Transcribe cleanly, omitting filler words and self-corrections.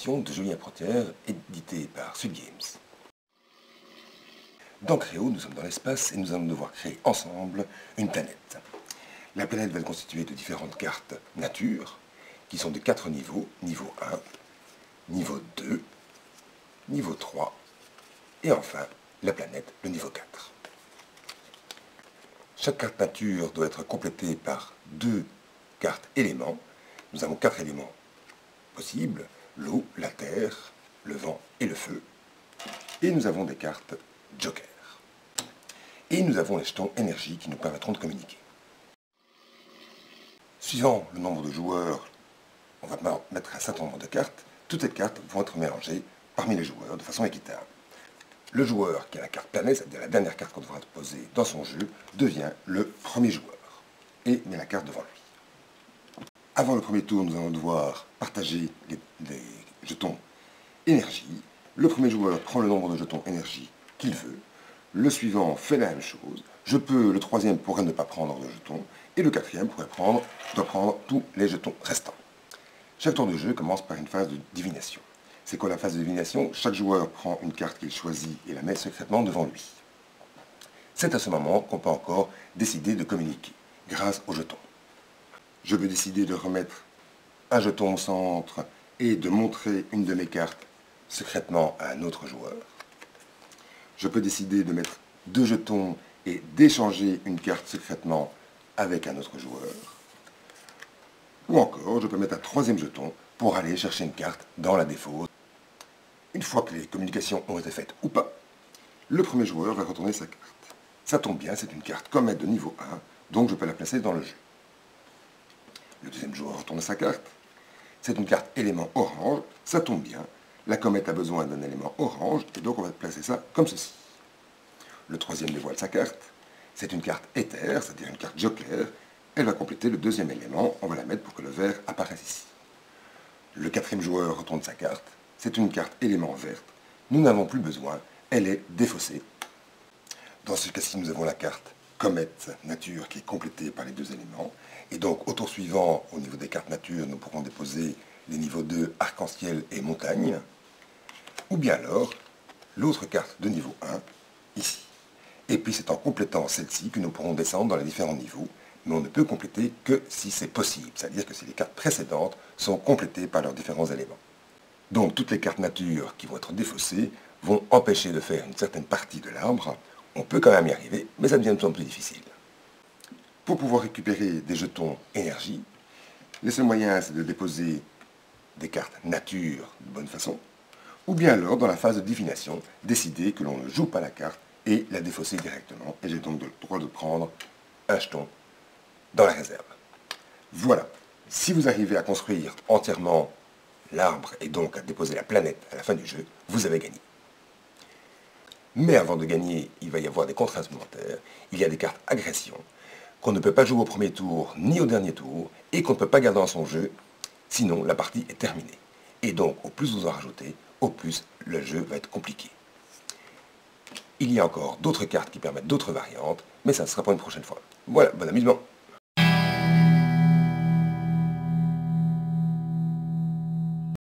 création de Julien Protière, édité par Sud Games. Dans Créo, nous sommes dans l'espace et nous allons devoir créer ensemble une planète. La planète va être constituée de différentes cartes nature, qui sont de 4 niveaux, niveau 1, niveau 2, niveau 3, et enfin la planète, le niveau 4. Chaque carte nature doit être complétée par 2 cartes éléments. Nous avons 4 éléments possibles, l'eau, la terre, le vent et le feu. Et nous avons des cartes joker. Et nous avons les jetons énergie qui nous permettront de communiquer. Suivant le nombre de joueurs, on va mettre un certain nombre de cartes. Toutes ces cartes vont être mélangées parmi les joueurs de façon équitable. Le joueur qui a la carte planète, c'est-à-dire la dernière carte qu'on devra poser dans son jeu, devient le premier joueur et met la carte devant lui. Avant le premier tour, nous allons devoir partager les jetons énergie. Le premier joueur prend le nombre de jetons énergie qu'il veut. Le suivant fait la même chose. Le troisième pourrait ne pas prendre de jetons. Et le quatrième doit prendre tous les jetons restants. Chaque tour de jeu commence par une phase de divination. C'est quoi la phase de divination? Chaque joueur prend une carte qu'il choisit et la met secrètement devant lui. C'est à ce moment qu'on peut encore décider de communiquer, grâce aux jetons. Je peux décider de remettre un jeton au centre et de montrer une de mes cartes secrètement à un autre joueur. Je peux décider de mettre 2 jetons et d'échanger une carte secrètement avec un autre joueur. Ou encore, je peux mettre un 3e jeton pour aller chercher une carte dans la défausse. Une fois que les communications ont été faites ou pas, le premier joueur va retourner sa carte. Ça tombe bien, c'est une carte comète de niveau 1, donc je peux la placer dans le jeu. Le deuxième joueur retourne sa carte. C'est une carte élément orange, ça tombe bien. La comète a besoin d'un élément orange, et donc on va placer ça comme ceci. Le troisième dévoile sa carte. C'est une carte éther, c'est-à-dire une carte joker. Elle va compléter le deuxième élément, on va la mettre pour que le vert apparaisse ici. Le quatrième joueur retourne sa carte. C'est une carte élément verte. Nous n'avons plus besoin, elle est défaussée. Dans ce cas-ci, nous avons la carte comète nature qui est complétée par les 2 éléments. Et donc, au tour suivant, au niveau des cartes nature, nous pourrons déposer les niveaux 2, arc-en-ciel et montagne. Ou bien alors, l'autre carte de niveau 1, ici. Et puis c'est en complétant celle-ci que nous pourrons descendre dans les différents niveaux, mais on ne peut compléter que si c'est possible, c'est-à-dire que si les cartes précédentes sont complétées par leurs différents éléments. Donc toutes les cartes nature qui vont être défaussées vont empêcher de faire une certaine partie de l'arbre. On peut quand même y arriver, mais ça devient de plus en plus difficile. Pour pouvoir récupérer des jetons énergie, le seul moyen c'est de déposer des cartes nature de bonne façon, ou bien alors, dans la phase de divination, décider que l'on ne joue pas la carte et la défausser directement. Et j'ai donc le droit de prendre un jeton dans la réserve. Voilà. Si vous arrivez à construire entièrement l'arbre et donc à déposer la planète à la fin du jeu, vous avez gagné. Mais avant de gagner, il va y avoir des contraintes supplémentaires. Il y a des cartes agression qu'on ne peut pas jouer au premier tour ni au dernier tour et qu'on ne peut pas garder dans son jeu, sinon la partie est terminée. Et donc, au plus vous en rajoutez, au plus le jeu va être compliqué. Il y a encore d'autres cartes qui permettent d'autres variantes, mais ça sera pour une prochaine fois. Voilà, bon amusement!